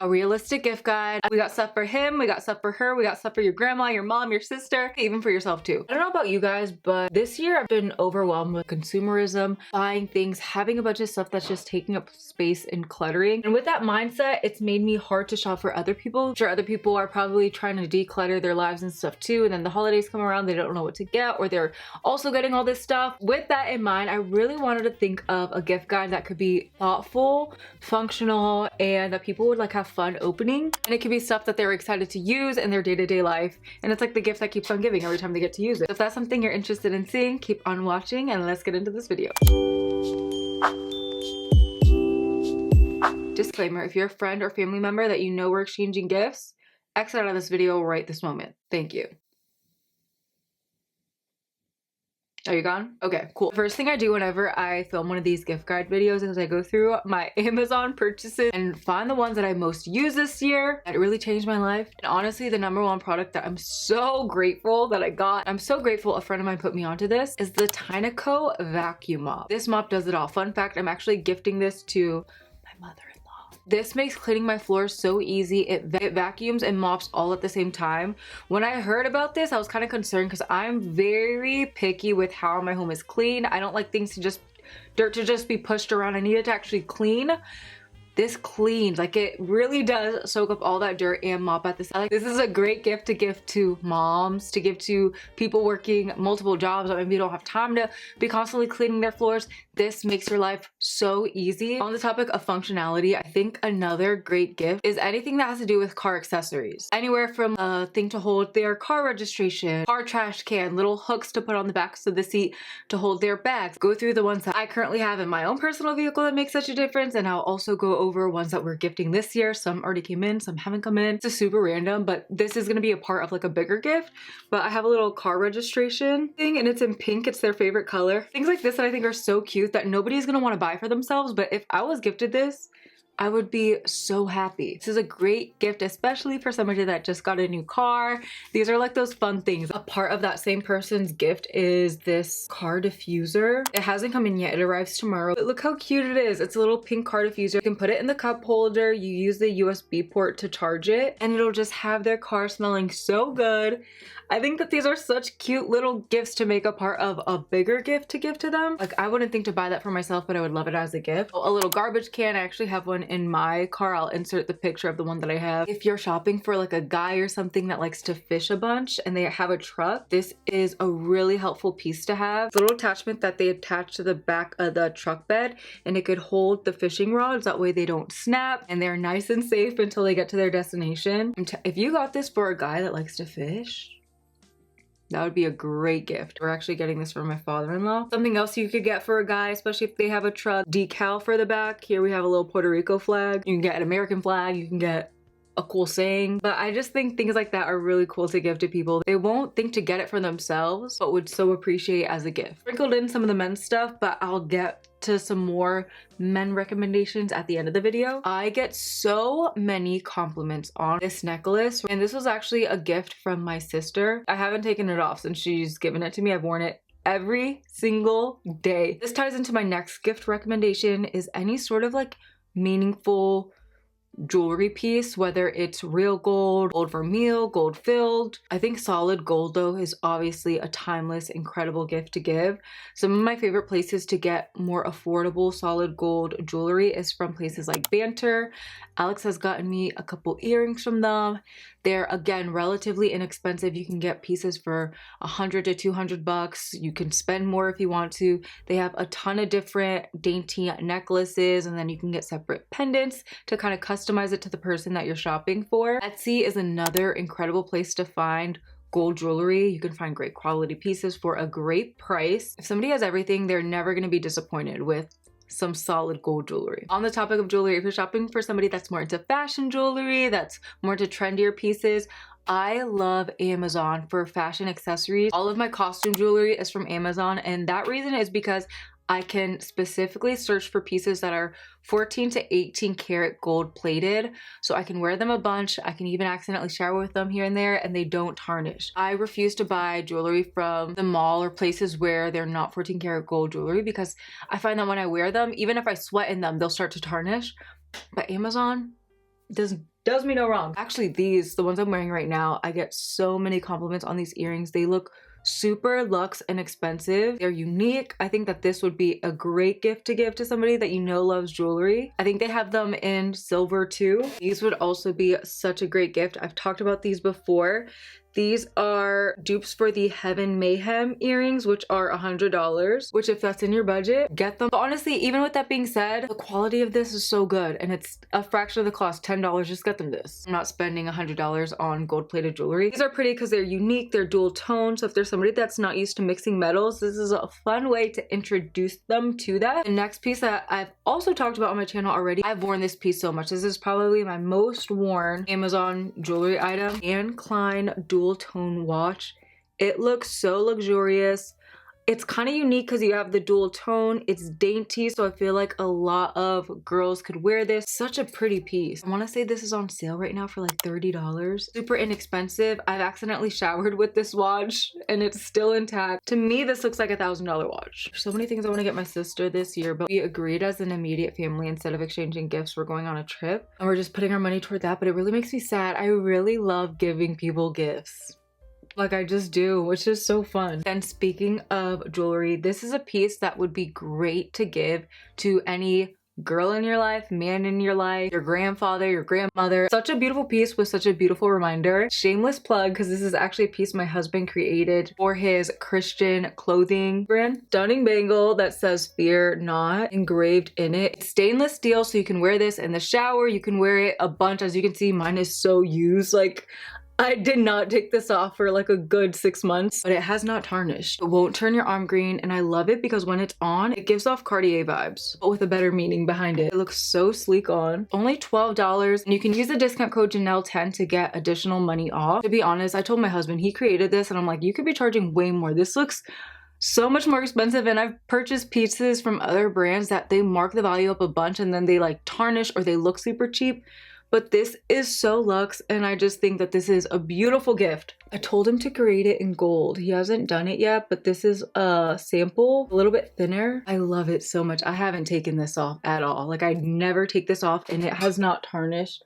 a realistic gift guide. We got stuff for him, we got stuff for her, we got stuff for your grandma, your mom, your sister, even for yourself too. I don't know about you guys, but this year I've been overwhelmed with consumerism, buying things, having a bunch of stuff that's just taking up space and cluttering. And with that mindset, it's made me hard to shop for other people. I'm sure other people are probably trying to declutter their lives and stuff too, and then the holidays come around, they don't know what to get, or they're also getting all this stuff. With that in mind, I really wanted to think of a gift guide that could be thoughtful, functional, and that people would like have fun opening. And it could be stuff that they're excited to use in their day-to-day life, and it's like the gift that keeps on giving every time they get to use it. So if that's something you're interested in seeing, keep on watching and let's get into this video. Disclaimer, if you're a friend or family member that you know we're exchanging gifts, exit out of this video right this moment. Thank you. Are you gone? Okay, cool. First thing I do whenever I film one of these gift guide videos is I go through my Amazon purchases and find the ones that I most use this year that really changed my life. And honestly, the #1 product that I'm so grateful that I got, I'm so grateful a friend of mine put me onto this, is the Tineco vacuum mop. This mop does it all. Fun fact, I'm actually gifting this to my mother. This makes cleaning my floors so easy. It vacuums and mops all at the same time. When I heard about this, I was kind of concerned because I'm very picky with how my home is clean. I don't like things to just, dirt to just be pushed around. I need it to actually clean. This cleans, like it really does soak up all that dirt and mop at the same time. This is a great gift to give to moms, to give to people working multiple jobs that maybe don't have time to be constantly cleaning their floors. This makes your life so easy. On the topic of functionality, I think another great gift is anything that has to do with car accessories. Anywhere from a thing to hold their car registration, car trash can, little hooks to put on the backs of the seat to hold their bags. Go through the ones that I currently have in my own personal vehicle that make such a difference, and I'll also go over ones that we're gifting this year. Some already came in, some haven't come in. It's a super random, but this is gonna be a part of like a bigger gift. But I have a little car registration thing and it's in pink. It's their favorite color. Things like this that I think are so cute that nobody's gonna want to buy for themselves, but if I was gifted this, I would be so happy. This is a great gift, especially for somebody that just got a new car. These are like those fun things. A part of that same person's gift is this car diffuser. It hasn't come in yet, it arrives tomorrow. But look how cute it is. It's a little pink car diffuser. You can put it in the cup holder, you use the USB port to charge it, and it'll just have their car smelling so good. I think that these are such cute little gifts to make a part of a bigger gift to give to them. Like I wouldn't think to buy that for myself, but I would love it as a gift. A little garbage can, I actually have one in my car. I'll insert the picture of the one that I have. If you're shopping for like a guy or something that likes to fish a bunch and they have a truck, this is a really helpful piece to have. It's a little attachment that they attach to the back of the truck bed, and it could hold the fishing rods. That way they don't snap and they're nice and safe until they get to their destination. If you got this for a guy that likes to fish, that would be a great gift. We're actually getting this for my father-in-law. Something else you could get for a guy, especially if they have a truck, decal for the back. Here we have a little Puerto Rico flag. You can get an American flag, you can get a cool saying. But I just think things like that are really cool to give to people. They won't think to get it for themselves, but would so appreciate as a gift. Sprinkled in some of the men's stuff, but I'll get to some more men recommendations at the end of the video. I get so many compliments on this necklace, and this was actually a gift from my sister. I haven't taken it off since she's given it to me. I've worn it every single day. This ties into my next gift recommendation, is any sort of like meaningful jewelry piece, whether it's real gold, gold vermeil, gold filled. I think solid gold though is obviously a timeless, incredible gift to give. Some of my favorite places to get more affordable solid gold jewelry is from places like Banter. Alex has gotten me a couple earrings from them. They're again relatively inexpensive. You can get pieces for $100 to $200. You can spend more if you want to. They have a ton of different dainty necklaces, and then you can get separate pendants to kind of customize it to the person that you're shopping for. Etsy is another incredible place to find gold jewelry. You can find great quality pieces for a great price. If somebody has everything, they're never going to be disappointed with some solid gold jewelry. On the topic of jewelry, if you're shopping for somebody that's more into fashion jewelry, that's more into trendier pieces, I love Amazon for fashion accessories. All of my costume jewelry is from Amazon, and that reason is because I can specifically search for pieces that are 14 to 18 karat gold plated, so I can wear them a bunch. I can even accidentally shower with them here and there, and they don't tarnish. I refuse to buy jewelry from the mall or places where they're not 14 karat gold jewelry, because I find that when I wear them, even if I sweat in them, they'll start to tarnish. But Amazon does does me no wrong. Actually, these, the ones I'm wearing right now, I get so many compliments on these earrings. They look super luxe and expensive. They're unique. I think that this would be a great gift to give to somebody that you know loves jewelry. I think they have them in silver too. These would also be such a great gift. I've talked about these before. These are dupes for the Heaven Mayhem earrings, which are $100, which if that's in your budget, get them. But honestly, even with that being said, the quality of this is so good and it's a fraction of the cost, $10, just get them this. I'm not spending $100 on gold plated jewelry. These are pretty because they're unique, they're dual tone. So if there's somebody that's not used to mixing metals, this is a fun way to introduce them to that. The next piece that I've also talked about on my channel already, I've worn this piece so much. This is probably my most worn Amazon jewelry item, and Klein dual tone watch. It looks so luxurious. It's kind of unique because you have the dual tone. It's dainty, so I feel like a lot of girls could wear this. Such a pretty piece. I want to say this is on sale right now for like $30. Super inexpensive. I've accidentally showered with this watch and it's still intact. To me, this looks like $1,000 watch. There's so many things I want to get my sister this year, but we agreed as an immediate family, instead of exchanging gifts, we're going on a trip and we're just putting our money toward that. But it really makes me sad. I really love giving people gifts. Like I just do, which is so fun. And speaking of jewelry, this is a piece that would be great to give to any girl in your life, man in your life, your grandfather, your grandmother. Such a beautiful piece with such a beautiful reminder. Shameless plug, because this is actually a piece my husband created for his Christian clothing brand. Stunning bangle that says "Fear Not" engraved in it. It's stainless steel, so you can wear this in the shower. You can wear it a bunch. As you can see, mine is so used. Like, I did not take this off for like a good 6 months, but it has not tarnished. It won't turn your arm green, and I love it because when it's on, it gives off Cartier vibes, but with a better meaning behind it. It looks so sleek on. Only $12, and you can use the discount code Janelle10 to get additional money off. To be honest, I told my husband, he created this, and I'm like, you could be charging way more. This looks so much more expensive, and I've purchased pieces from other brands that they mark the value up a bunch and then they like tarnish or they look super cheap. But this is so luxe, and I just think that this is a beautiful gift. I told him to create it in gold. He hasn't done it yet, but this is a sample, a little bit thinner. I love it so much. I haven't taken this off at all. Like, I never take this off, and it has not tarnished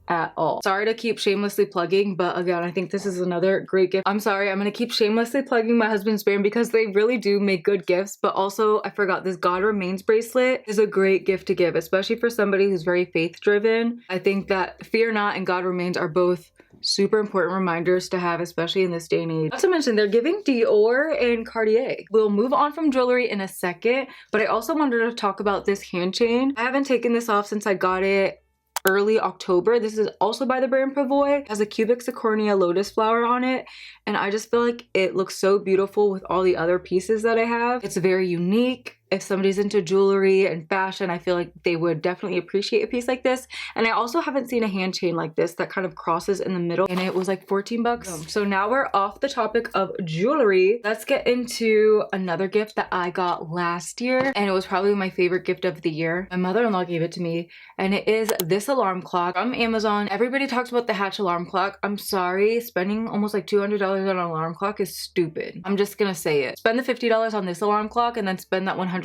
at all. Sorry to keep shamelessly plugging, but again, I think this is another great gift. I'm sorry, I'm gonna keep shamelessly plugging my husband's brand because they really do make good gifts. But also, I forgot, this God Remains bracelet is a great gift to give, especially for somebody who's very faith driven. I think that Fear Not and God Remains are both super important reminders to have, especially in this day and age. Not to mention, they're giving Dior and Cartier. We'll move on from jewelry in a second, but I also wanted to talk about this hand chain. I haven't taken this off since I got it early October. This is also by the brand Pavoy. It has a cubic zirconia lotus flower on it, and I just feel like it looks so beautiful with all the other pieces that I have. It's very unique. If somebody's into jewelry and fashion, I feel like they would definitely appreciate a piece like this. And I also haven't seen a hand chain like this that kind of crosses in the middle, and it was like 14 bucks. So now we're off the topic of jewelry. Let's get into another gift that I got last year, and it was probably my favorite gift of the year. My mother-in-law gave it to me, and it is this alarm clock from Amazon. Everybody talks about the Hatch alarm clock. I'm sorry, spending almost like $200 on an alarm clock is stupid. I'm just gonna say it. Spend the $50 on this alarm clock and then spend that $150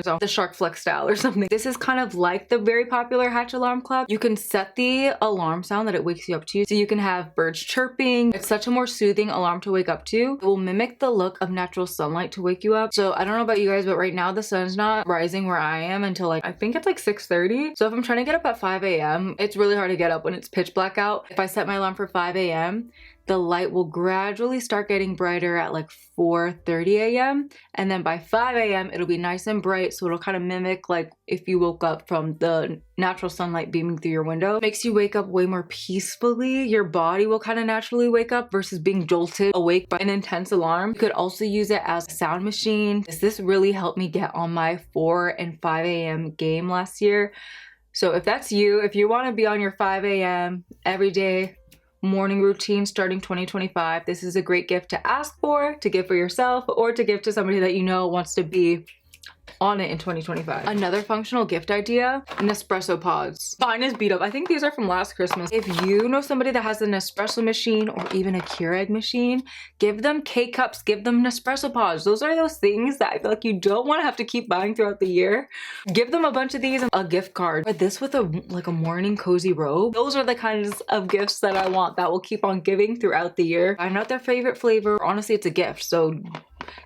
on the Shark Flex style or something. This is kind of like the very popular Hatch alarm clock. You can set the alarm sound that it wakes you up to. So you can have birds chirping. It's such a more soothing alarm to wake up to. It will mimic the look of natural sunlight to wake you up. So I don't know about you guys, but right now the sun's not rising where I am until like, I think it's like 6:30. So if I'm trying to get up at 5 a.m., it's really hard to get up when it's pitch black out. If I set my alarm for 5 a.m., the light will gradually start getting brighter at like 4:30 a.m. And then by 5 a.m. it'll be nice and bright. So it'll kind of mimic like if you woke up from the natural sunlight beaming through your window. It makes you wake up way more peacefully. Your body will kind of naturally wake up versus being jolted awake by an intense alarm. You could also use it as a sound machine. This really helped me get on my 4 and 5 a.m. game last year. So if that's you, if you want to be on your 5 a.m. every day morning routine starting 2025, this is a great gift to ask for, to give for yourself, or to give to somebody that you know wants to be on it in 2025. Another functional gift idea, Nespresso pods. Mine is beat up. I think these are from last Christmas. If you know somebody that has an espresso machine or even a Keurig machine, give them K-cups, give them Nespresso pods. Those are those things that I feel like you don't want to have to keep buying throughout the year. Give them a bunch of these and a gift card. Or this with a morning cozy robe. Those are the kinds of gifts that I want that will keep on giving throughout the year. Find out their favorite flavor. Honestly, it's a gift, so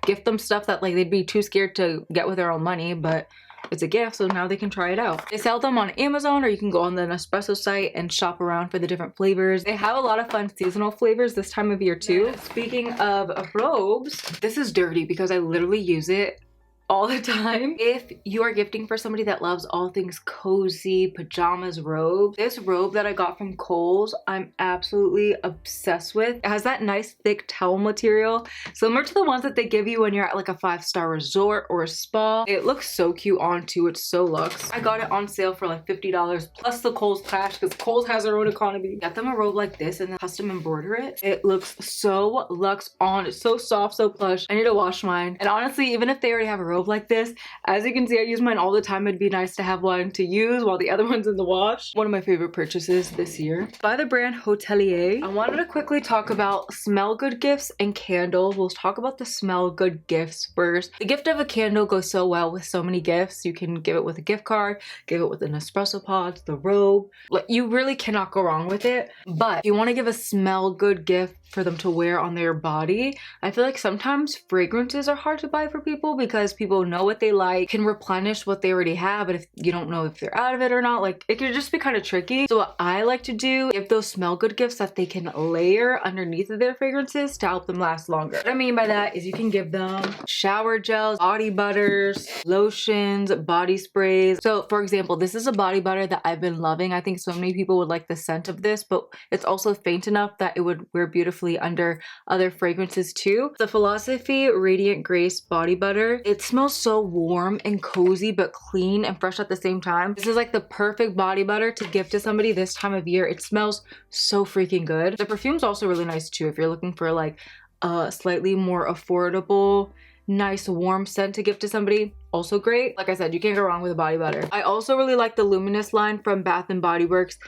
gift them stuff that like they'd be too scared to get with their own money, but it's a gift, so now they can try it out. They sell them on Amazon, or you can go on the Nespresso site and shop around for the different flavors. They have a lot of fun seasonal flavors this time of year too. Speaking of robes, this is dirty because I literally use it all the time. If you are gifting for somebody that loves all things cozy, pajamas, robes, this robe that I got from Kohls, I'm absolutely obsessed with. It has that nice thick towel material, similar to the ones that they give you when you're at like a 5-star resort or a spa. It looks so cute on too. It's so luxe. I got it on sale for like $50 plus the Kohls cash because Kohls has their own economy. Get them a robe like this and then custom embroider it. It looks so luxe on. It's so soft, so plush. I need to wash mine. And honestly, even if they already have a robe like this, as you can see, I use mine all the time. It'd be nice to have one to use while the other one's in the wash. One of my favorite purchases this year by the brand Hotelier. I wanted to quickly talk about smell good gifts and candles. We'll talk about the smell good gifts first. The gift of a candle goes so well with so many gifts. You can give it with a gift card, give it with an espresso pod, the robe. Like, you really cannot go wrong with it. But if you want to give a smell good gift for them to wear on their body, I feel like sometimes fragrances are hard to buy for people because people know what they like, can replenish what they already have, but if you don't know if they're out of it or not, like it could just be kind of tricky. So what I like to do, give those smell good gifts that they can layer underneath of their fragrances to help them last longer. What I mean by that is you can give them shower gels, body butters, lotions, body sprays. So for example, this is a body butter that I've been loving. I think so many people would like the scent of this, but it's also faint enough that it would wear beautifully under other fragrances too. The Philosophy Radiant Grace body butter. It smells so warm and cozy but clean and fresh at the same time. This is like the perfect body butter to give to somebody this time of year. It smells so freaking good. The perfume's also really nice too if you're looking for like a slightly more affordable, nice warm scent to give to somebody. Also great. Like I said, you can't go wrong with a body butter. I also really like the Luminous line from Bath & Body Works.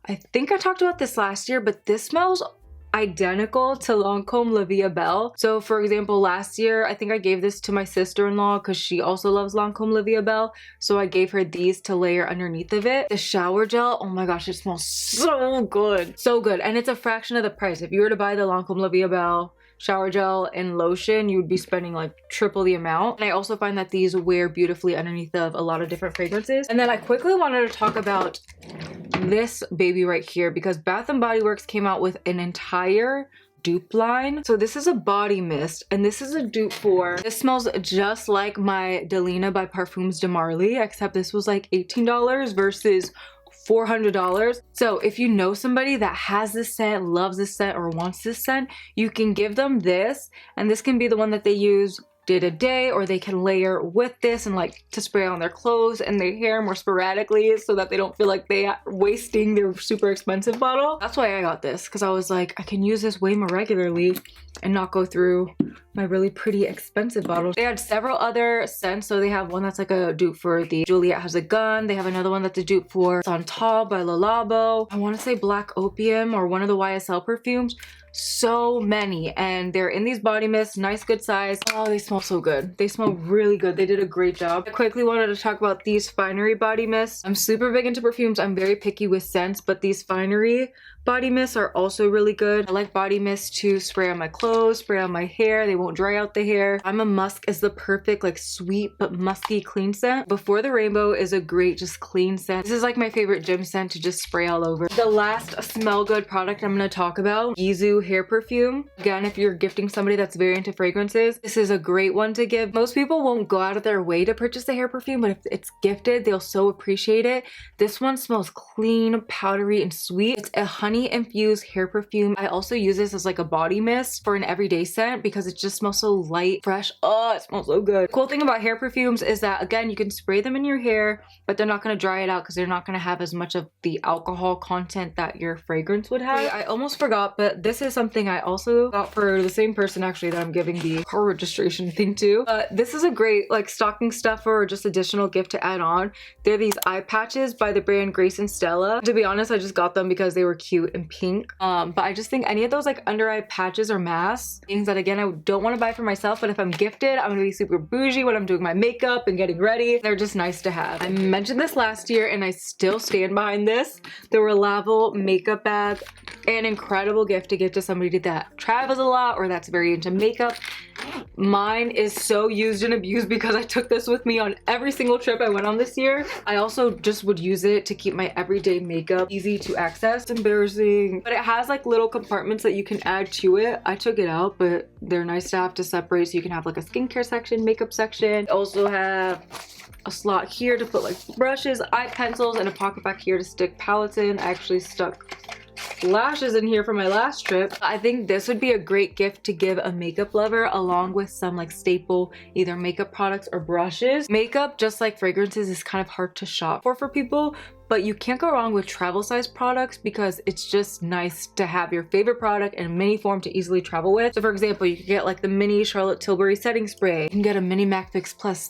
I think I talked about this last year, but this smells identical to Lancome La Vie Belle. So for example, last year I think I gave this to my sister-in-law because she also loves Lancome La Vie Belle, so I gave her these to layer underneath of it. The shower gel, oh my gosh, it smells so good, so good, and it's a fraction of the price. If you were to buy the Lancome La Vie Belle shower gel and lotion, you would be spending like triple the amount. And I also find that these wear beautifully underneath of a lot of different fragrances. And then I quickly wanted to talk about this baby right here because Bath & Body Works came out with an entire dupe line. So this is a body mist and this is a dupe for, this smells just like my Delina by Parfums de Marly, except this was like $18 versus $400. So if you know somebody that has this scent, loves this scent, or wants this scent, you can give them this, and this can be the one that they use day to day, or they can layer with this and like to spray on their clothes and their hair more sporadically so that they don't feel like they are wasting their super expensive bottle. That's why I got this, because I was like, I can use this way more regularly and not go through my really pretty expensive bottles. They had several other scents. So they have one that's like a dupe for the Juliet Has a Gun. They have another one that's a dupe for Santal by Le Labo. I want to say Black Opium or one of the YSL perfumes. So many, and they're in these body mists, nice good size. Oh, they smell so good. They smell really good. They did a great job. I quickly wanted to talk about these Finery body mists. I'm super big into perfumes. I'm very picky with scents, but these Finery body mists are also really good. I like body mists to spray on my clothes, spray on my hair. They won't dry out the hair. I'm a Musk is the perfect like sweet but musky clean scent. Before the Rainbow is a great just clean scent. This is like my favorite gym scent to just spray all over. The last smell good product I'm going to talk about, Gisou hair perfume. Again, if you're gifting somebody that's very into fragrances, this is a great one to give. Most people won't go out of their way to purchase the hair perfume, but if it's gifted, they'll so appreciate it. This one smells clean, powdery, and sweet. It's a honey infused hair perfume. I also use this as like a body mist for an everyday scent because it just smells so light, fresh. Oh, it smells so good. Cool thing about hair perfumes is that, again, you can spray them in your hair, but they're not going to dry it out because they're not going to have as much of the alcohol content that your fragrance would have. Wait, I almost forgot, but this is something I also got for the same person actually that I'm giving the car registration thing to. This is a great like stocking stuffer or just additional gift to add on. They're these eye patches by the brand Grace and Stella. To be honest, I just got them because they were cute and pink. But I just think any of those like under eye patches or masks, things that again I don't want to buy for myself, but if I'm gifted, I'm gonna be super bougie when I'm doing my makeup and getting ready. They're just nice to have. I mentioned this last year and I still stand behind this. The Relavel makeup bag, an incredible gift to give to somebody that travels a lot or that's very into makeup. Mine is so used and abused because I took this with me on every single trip I went on this year. I also just would use it to keep my everyday makeup easy to access. It's embarrassing, but it has like little compartments that you can add to it. I took it out, but they're nice to have to separate so you can have like a skincare section, makeup section. Also have a slot here to put like brushes, eye pencils, and a pocket back here to stick palettes in. I actually stuck lashes in here for my last trip. I think this would be a great gift to give a makeup lover along with some like staple either makeup products or brushes. Makeup, just like fragrances, is kind of hard to shop for people, but you can't go wrong with travel size products because it's just nice to have your favorite product in mini form to easily travel with. So for example, you could get like the mini Charlotte Tilbury setting spray. You can get a mini MAC Fix Plus.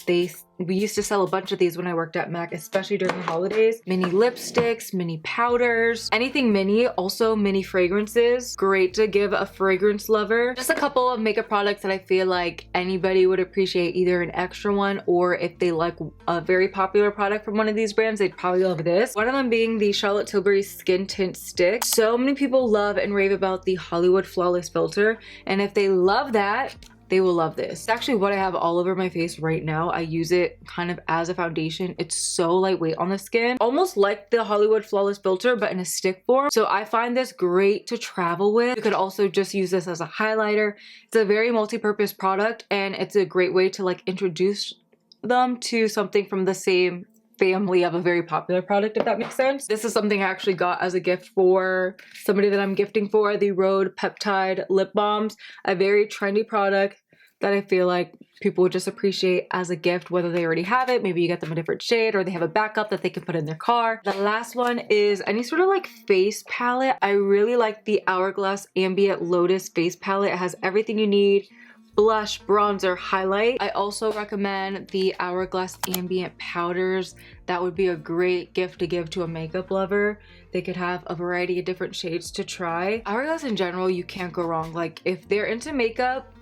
We used to sell a bunch of these when I worked at MAC, especially during the holidays. Mini lipsticks, mini powders, anything mini. Also mini fragrances, great to give a fragrance lover. Just a couple of makeup products that I feel like anybody would appreciate, either an extra one or if they like a very popular product from one of these brands, they'd probably love this. One of them being the Charlotte Tilbury Skin Tint Stick. So many people love and rave about the Hollywood Flawless Filter, and if they love that, they will love this. It's actually what I have all over my face right now. I use it kind of as a foundation. It's so lightweight on the skin, almost like the Hollywood Flawless Filter, but in a stick form. So I find this great to travel with. You could also just use this as a highlighter. It's a very multi-purpose product, and it's a great way to like introduce them to something from the same family of a very popular product, if that makes sense. This is something I actually got as a gift for somebody that I'm gifting for, the Rhode Peptide Lip Balms, a very trendy product that I feel like people would just appreciate as a gift, whether they already have it, maybe you get them a different shade, or they have a backup that they can put in their car. The last one is any sort of like face palette. I really like the Hourglass Ambient Lotus face palette. It has everything you need: blush, bronzer, highlight. I also recommend the Hourglass Ambient Powders. That would be a great gift to give to a makeup lover. They could have a variety of different shades to try. Hourglass in general, you can't go wrong. Like if they're into makeup,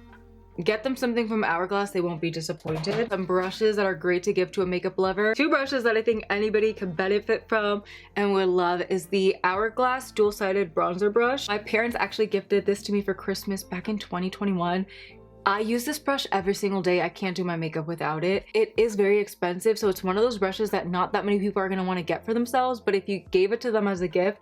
get them something from Hourglass, they won't be disappointed. Some brushes that are great to give to a makeup lover. Two brushes that I think anybody can benefit from and would love is the Hourglass dual-sided bronzer brush. My parents actually gifted this to me for Christmas back in 2021. I use this brush every single day. I can't do my makeup without it. It is very expensive, so it's one of those brushes that not that many people are gonna wanna get for themselves, but if you gave it to them as a gift,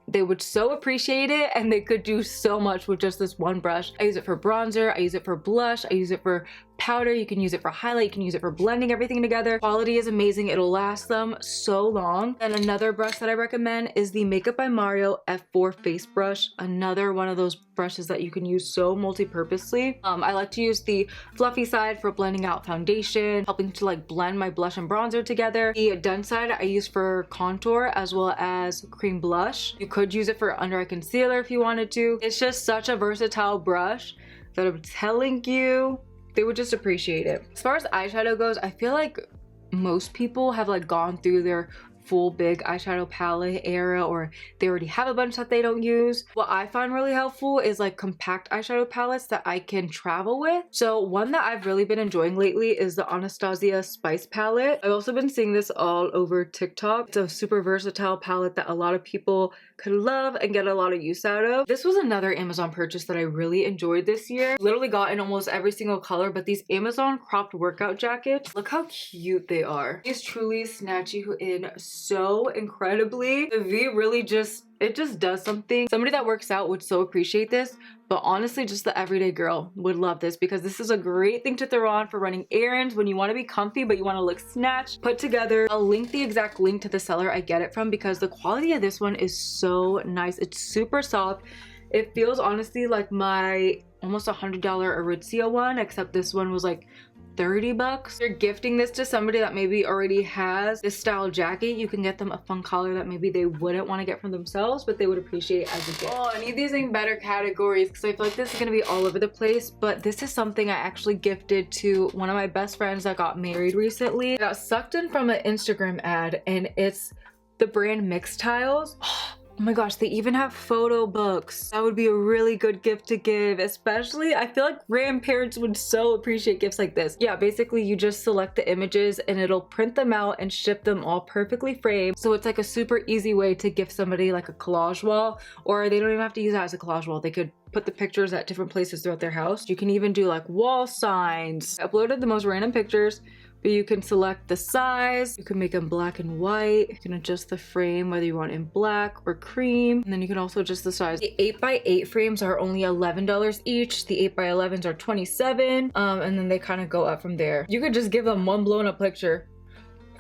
they would so appreciate it, and they could do so much with just this one brush. I use it for bronzer, I use it for blush, I use it for powder, you can use it for highlight, you can use it for blending everything together. Quality is amazing, it'll last them so long. And another brush that I recommend is the Makeup by Mario F4 face brush. Another one of those brushes that you can use so multi-purposely. I like to use the fluffy side for blending out foundation, helping to like blend my blush and bronzer together. The dense side I use for contour as well as cream blush. You could use it for under eye concealer if you wanted to. It's just such a versatile brush that I'm telling you, they would just appreciate it. As far as eyeshadow goes, I feel like most people have like gone through their full big eyeshadow palette era, or they already have a bunch that they don't use. What I find really helpful is like compact eyeshadow palettes that I can travel with. So one that I've really been enjoying lately is the Anastasia Spice palette. I've also been seeing this all over TikTok. It's a super versatile palette that a lot of people could love and get a lot of use out of. This was another Amazon purchase that I really enjoyed this year. Literally got in almost every single color, but these Amazon cropped workout jackets, look how cute they are. These truly snatch you in so incredibly. The V really just does something. Somebody that works out would so appreciate this, but honestly just the everyday girl would love this because this is a great thing to throw on for running errands when you want to be comfy but you want to look snatched, put together. I'll link the exact link to the seller I get it from because the quality of this one is so nice. It's super soft. It feels honestly like my almost $100 Aritzia one, except this one was like 30 bucks. If you're gifting this to somebody that maybe already has this style jacket, you can get them a fun color that maybe they wouldn't want to get for themselves, but they would appreciate as a gift. Oh, I need these in better categories because I feel like this is going to be all over the place, but this is something I actually gifted to one of my best friends that got married recently. I got sucked in from an Instagram ad, and it's the brand Mix Tiles. Oh my gosh, they even have photo books. That would be a really good gift to give, especially I feel like grandparents would so appreciate gifts like this. Yeah, basically you just select the images and it'll print them out and ship them all perfectly framed. So it's like a super easy way to gift somebody like a collage wall, or they don't even have to use that as a collage wall. They could put the pictures at different places throughout their house. You can even do like wall signs. I uploaded the most random pictures, but you can select the size, you can make them black and white, you can adjust the frame whether you want in black or cream, and then you can also adjust the size. The 8x8 frames are only $11 each, the 8x11s are $27, and then they kind of go up from there. You could just give them one blown up picture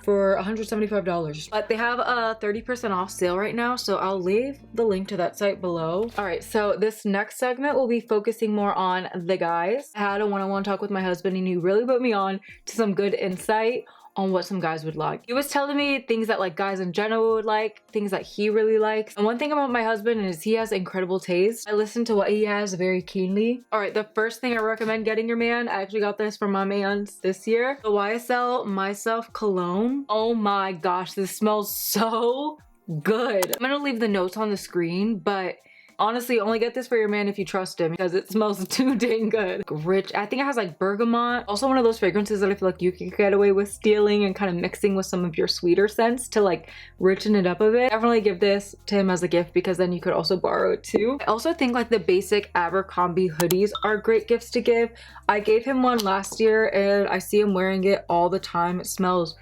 for $175, but they have a 30% off sale right now, so I'll leave the link to that site below. All right, so this next segment will be focusing more on the guys. I had a one-on-one talk with my husband, and he really put me on to some good insight on what some guys would like. He was telling me things that like guys in general would like, things that he really likes. And one thing about my husband is he has incredible taste. I listen to what he has very keenly. All right, the first thing I recommend getting your man, I actually got this from my man's this year, the YSL Myslf cologne. Oh my gosh, this smells so good. I'm gonna leave the notes on the screen, but honestly, only get this for your man if you trust him because it smells too dang good. Like rich. I think it has like bergamot. Also one of those fragrances that I feel like you can get away with stealing and kind of mixing with some of your sweeter scents to like richen it up a bit. Definitely give this to him as a gift because then you could also borrow it too. I also think like the basic Abercrombie hoodies are great gifts to give. I gave him one last year and I see him wearing it all the time. It smells,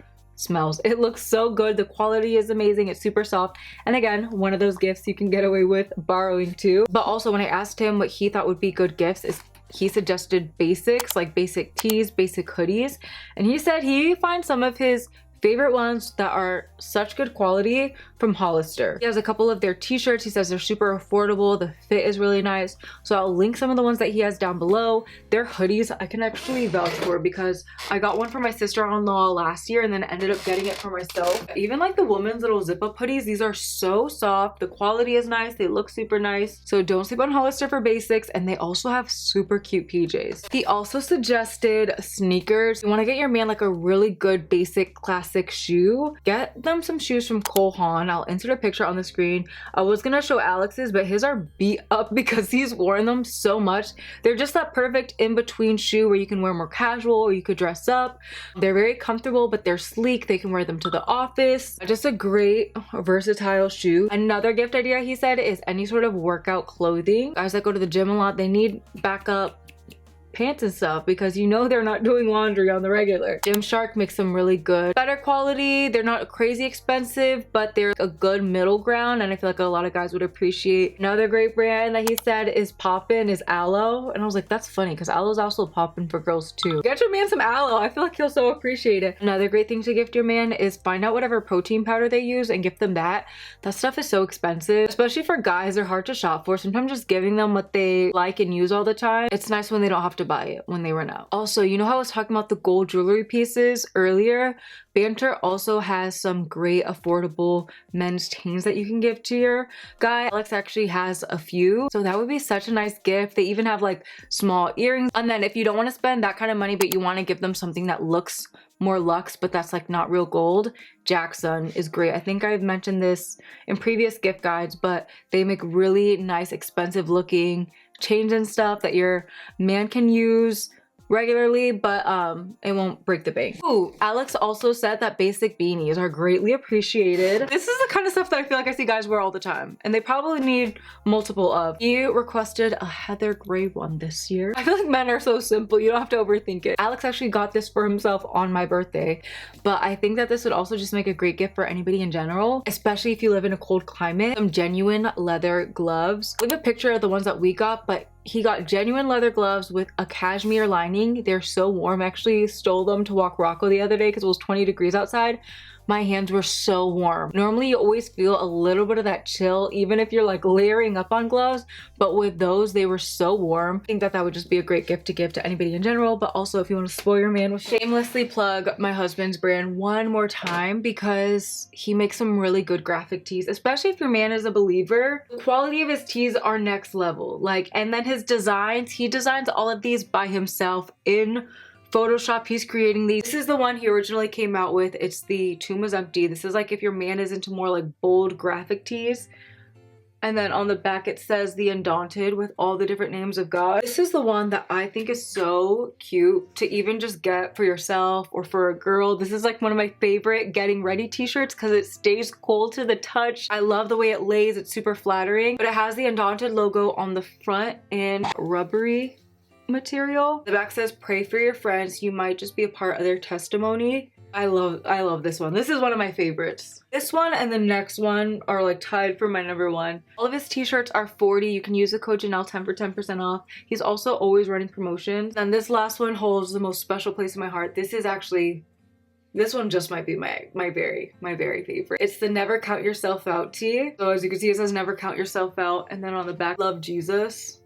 it looks so good. The quality is amazing. It's super soft, and again, one of those gifts you can get away with borrowing too. But also when I asked him what he thought would be good gifts, is he suggested basics, like basic tees, basic hoodies, and he said he finds some of his favorite ones that are such good quality from Hollister. He has a couple of their t-shirts. He says they're super affordable. The fit is really nice. So I'll link some of the ones that he has down below. Their hoodies I can actually vouch for because I got one for my sister-in-law last year and then ended up getting it for myself. Even like the women's little zip-up hoodies, these are so soft. The quality is nice. They look super nice. So don't sleep on Hollister for basics, and they also have super cute PJs. He also suggested sneakers. You want to get your man like a really good basic classic shoe, get them some shoes from Haan. I'll insert a picture on the screen. I was gonna show Alex's, but his are beat up because he's worn them so much. They're just that perfect in-between shoe where you can wear more casual or you could dress up. They're very comfortable, but they're sleek. They can wear them to the office. Just a great versatile shoe. Another gift idea he said is any sort of workout clothing. Guys that go to the gym a lot, they need backup pants and stuff because you know they're not doing laundry on the regular. Gymshark makes them really good, better quality. They're not crazy expensive, but they're a good middle ground, and I feel like a lot of guys would appreciate. Another great brand that he said is poppin' is Alo, and I was like, that's funny because Alo's also poppin' for girls too. Get your man some Alo. I feel like he'll so appreciate it. Another great thing to gift your man is find out whatever protein powder they use and gift them that. That stuff is so expensive, especially for guys. They're hard to shop for. Sometimes just giving them what they like and use all the time, it's nice when they don't have to buy it when they run out. Also, you know how I was talking about the gold jewelry pieces earlier? Banter also has some great affordable men's chains that you can give to your guy. Alex actually has a few, so that would be such a nice gift. They even have like small earrings. And then if you don't want to spend that kind of money but you want to give them something that looks more luxe but that's like not real gold, Jackson is great. I think I've mentioned this in previous gift guides, but they make really nice expensive looking chains and stuff that your man can use regularly, but it won't break the bank. Ooh, Alex also said that basic beanies are greatly appreciated. This is the kind of stuff that I feel like I see guys wear all the time, and they probably need multiple of. He requested a heather gray one this year. I feel like men are so simple, you don't have to overthink it. Alex actually got this for himself on my birthday, but I think that this would also just make a great gift for anybody in general, especially if you live in a cold climate. Some genuine leather gloves. I have a picture of the ones that we got, but he got genuine leather gloves with a cashmere lining. They're so warm. I actually stole them to walk Rocco the other day because it was 20 degrees outside. my hands were so warm. Normally you always feel a little bit of that chill even if you're like layering up on gloves, but with those they were so warm. I think that that would just be a great gift to give to anybody in general, but also if you want to spoil your man with. Shamelessly plug my husband's brand one more time because he makes some really good graphic tees, especially if your man is a believer. The quality of his tees are next level. Like, and then his designs, he designs all of these by himself in Photoshop. He's creating these. This is the one he originally came out with. It's the Tomb Was Empty. This is like if your man is into more like bold graphic tees. And then on the back it says the Undaunted with all the different names of God. This is the one that I think is so cute to even just get for yourself or for a girl. This is like one of my favorite getting ready t-shirts because it stays cold to the touch. I love the way it lays. It's super flattering, but it has the Undaunted logo on the front in rubbery material. The back says pray for your friends, you might just be a part of their testimony. I love this one. This is one of my favorites. This one and the next one are like tied for my number one. All of his t-shirts are $40. You can use the code Janelle 10 for 10% off. He's also always running promotions. And this last one holds the most special place in my heart. This one just might be my very favorite. It's the Never Count Yourself Out tee. So as you can see, it says never count yourself out, and then on the back, love Jesus,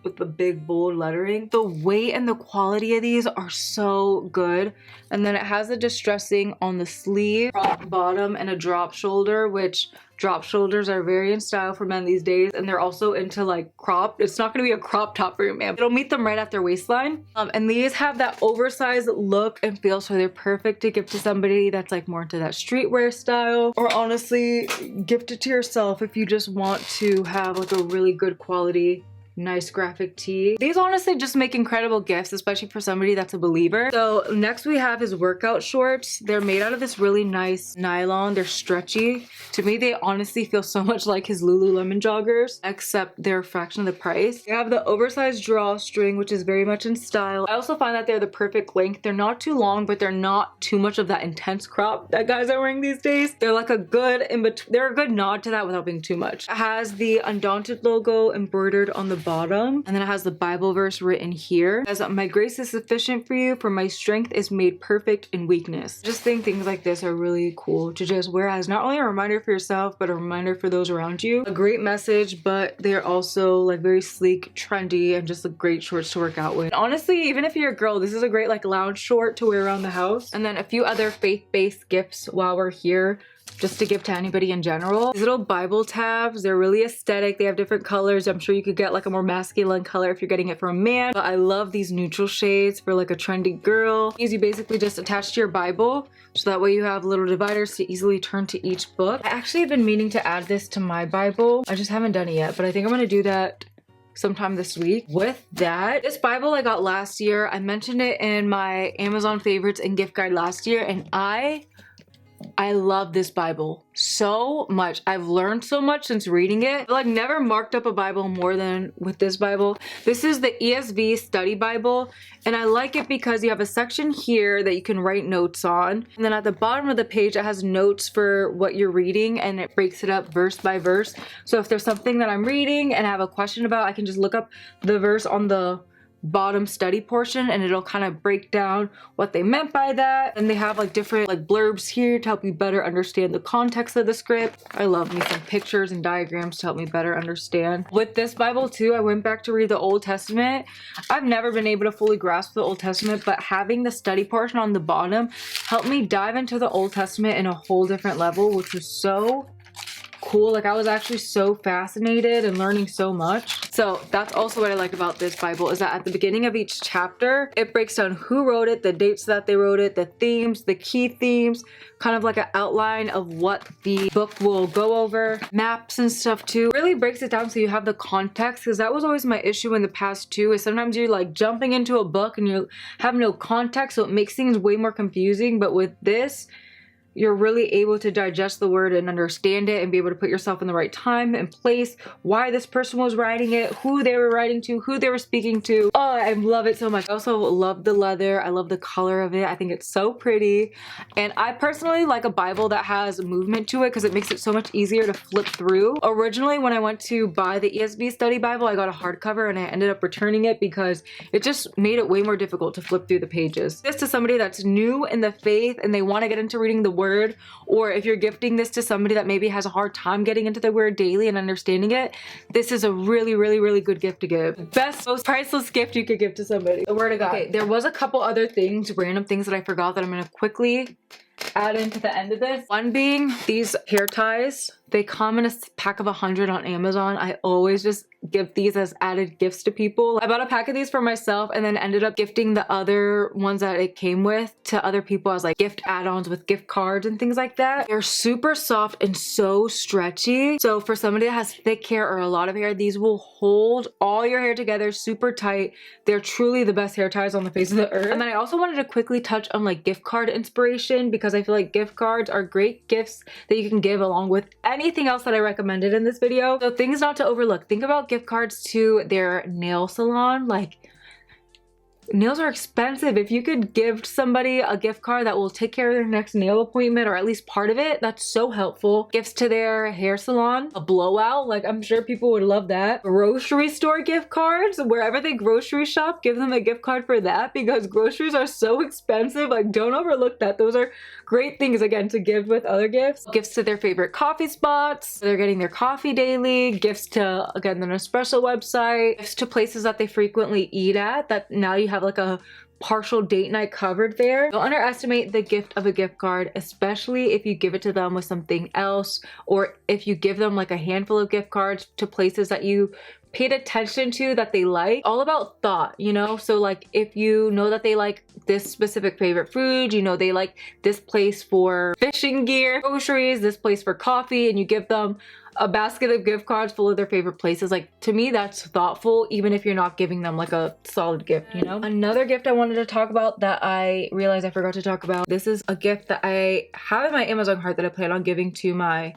with the big bold lettering. The weight and the quality of these are so good. And then it has a distressing on the sleeve, crop bottom, and a drop shoulder, which drop shoulders are very in style for men these days. And they're also into like crop. It's not gonna be a crop top for your man. It'll meet them right at their waistline. And these have that oversized look and feel, so they're perfect to give to somebody that's like more into that streetwear style. Or honestly, gift it to yourself if you just want to have like a really good quality nice graphic tee. These honestly just make incredible gifts, especially for somebody that's a believer. So next we have his workout shorts. They're made out of this really nice nylon. They're stretchy. To me, they honestly feel so much like his Lululemon joggers, except they're a fraction of the price. They have the oversized drawstring, which is very much in style. I also find that they're the perfect length. They're not too long, but they're not too much of that intense crop that guys are wearing these days. They're like a good in between. They're a good nod to that without being too much. It has the Undaunted logo embroidered on the bottom, and then it has the Bible verse written here. It says, my grace is sufficient for you, for my strength is made perfect in weakness. I just think things like this are really cool to just wear as not only a reminder for yourself, but a reminder for those around you. A great message, but they're also like very sleek, trendy, and just like great shorts to work out with. And honestly, even if you're a girl, this is a great like lounge short to wear around the house. And then a few other faith-based gifts while we're here, just to give to anybody in general. These little Bible tabs, they're really aesthetic. They have different colors. I'm sure you could get like a more masculine color if you're getting it for a man, but I love these neutral shades for like a trendy girl. These you basically just attach to your Bible, so that way you have little dividers to easily turn to each book. I actually have been meaning to add this to my Bible. I just haven't done it yet, but I think I'm gonna do that sometime this week. With that, this Bible I got last year. I mentioned it in my Amazon favorites and gift guide last year, and I love this Bible so much. I've learned so much since reading it. I've like never marked up a Bible more than with this Bible. This is the ESV study Bible, and I like it because you have a section here that you can write notes on, and then at the bottom of the page it has notes for what you're reading, and it breaks it up verse by verse. So if there's something that I'm reading and I have a question about, I can just look up the verse on the bottom study portion and it'll kind of break down what they meant by that. And they have like different like blurbs here to help you better understand the context of the script. I love me some pictures and diagrams to help me better understand. With this Bible too, I went back to read the Old Testament. I've never been able to fully grasp the Old Testament, but having the study portion on the bottom helped me dive into the Old Testament in a whole different level, which was so cool. Like I was actually so fascinated and learning so much. So that's also what I liked about this Bible, is that at the beginning of each chapter, it breaks down who wrote it, the dates that they wrote it, the themes, the key themes, kind of like an outline of what the book will go over, maps and stuff too. It really breaks it down so you have the context, because that was always my issue in the past too, is sometimes you're like jumping into a book and you have no context, so it makes things way more confusing. But with this, you're really able to digest the word and understand it and be able to put yourself in the right time and place, why this person was writing it, who they were writing to, who they were speaking to. Oh, I love it so much. I also love the leather. I love the color of it. I think it's so pretty. And I personally like a Bible that has movement to it because it makes it so much easier to flip through. Originally, when I went to buy the ESV study Bible, I got a hardcover and I ended up returning it because it just made it way more difficult to flip through the pages. This to somebody that's new in the faith and they want to get into reading the word, or if you're gifting this to somebody that maybe has a hard time getting into the word daily and understanding it, this is a really, really, really good gift to give. Best, most priceless gift you could give to somebody. The word of God. Okay, there was a couple other things, random things that I forgot that I'm gonna quickly add into the end of this. One being these hair ties. They come in a pack of 100 on Amazon. I always just give these as added gifts to people. I bought a pack of these for myself and then ended up gifting the other ones that it came with to other people as like gift add-ons with gift cards and things like that. They're super soft and so stretchy. So for somebody that has thick hair or a lot of hair, these will hold all your hair together super tight. They're truly the best hair ties on the face of the earth. And then I also wanted to quickly touch on like gift card inspiration, because I feel like gift cards are great gifts that you can give along with anything else that I recommended in this video. So things not to overlook. Think about gift cards to their nail salon. Like, nails are expensive. If you could give somebody a gift card that will take care of their next nail appointment, or at least part of it, that's so helpful. Gifts to their hair salon, a blowout, like I'm sure people would love that. Grocery store gift cards, wherever they grocery shop, give them a gift card for that, because groceries are so expensive. Like, don't overlook that. Those are great things, again, to give with other gifts. Gifts to their favorite coffee spots, they're getting their coffee daily. Gifts to, again, the Nespresso website. Gifts to places that they frequently eat at, that now you have like a partial date night covered there. Don't underestimate the gift of a gift card, especially if you give it to them with something else, or if you give them like a handful of gift cards to places that you paid attention to that they like. All about thought, you know? So like if you know that they like this specific favorite food, you know they like this place for fishing gear, groceries, this place for coffee, and you give them a basket of gift cards full of their favorite places. Like, to me, that's thoughtful, even if you're not giving them like a solid gift, you know? Another gift I wanted to talk about that I realized I forgot to talk about. This is a gift that I have in my Amazon cart that I plan on giving to my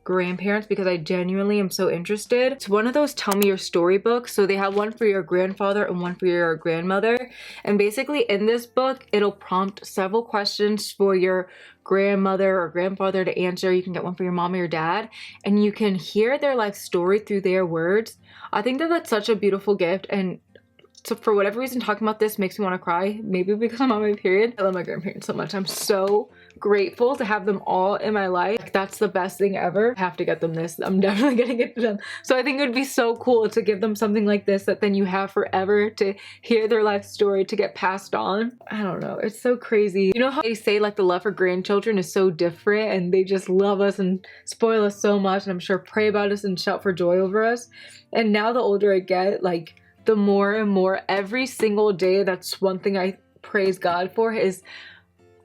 grandparents because I genuinely am so interested. It's one of those tell me your story books. So they have one for your grandfather and one for your grandmother. And basically in this book, it'll prompt several questions for your grandmother or grandfather to answer. You can get one for your mom or your dad, and you can hear their life story through their words. I think that that's such a beautiful gift, and so for whatever reason, talking about this makes me want to cry. Maybe because I'm on my period. I love my grandparents so much. I'm so grateful to have them all in my life. Like, that's the best thing ever. I have to get them this. I'm definitely gonna get them. So I think it would be so cool to give them something like this that then you have forever to hear their life story, to get passed on. I don't know. It's so crazy. You know how they say like the love for grandchildren is so different, and they just love us and spoil us so much, and I'm sure pray about us and shout for joy over us. And now the older I get, like, the more and more every single day, that's one thing I praise God for, is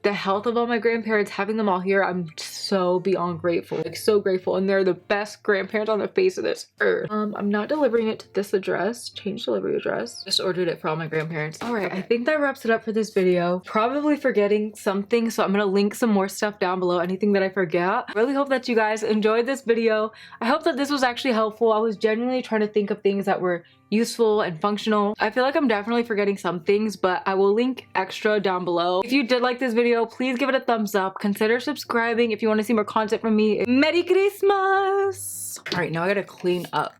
the health of all my grandparents. Having them all here, I'm so beyond grateful, like so grateful, and they're the best grandparents on the face of this earth. I'm not delivering it to this address. Change delivery address. Just ordered it for all my grandparents. All right, I think that wraps it up for this video. Probably forgetting something, so I'm gonna link some more stuff down below, anything that I forgot. I really hope that you guys enjoyed this video. I hope that this was actually helpful. I was genuinely trying to think of things that were useful and functional. I feel like I'm definitely forgetting some things, but I will link extra down below. If you did like this video, please give it a thumbs up. Consider subscribing if you want to see more content from me. Merry Christmas! All right, now I gotta clean up.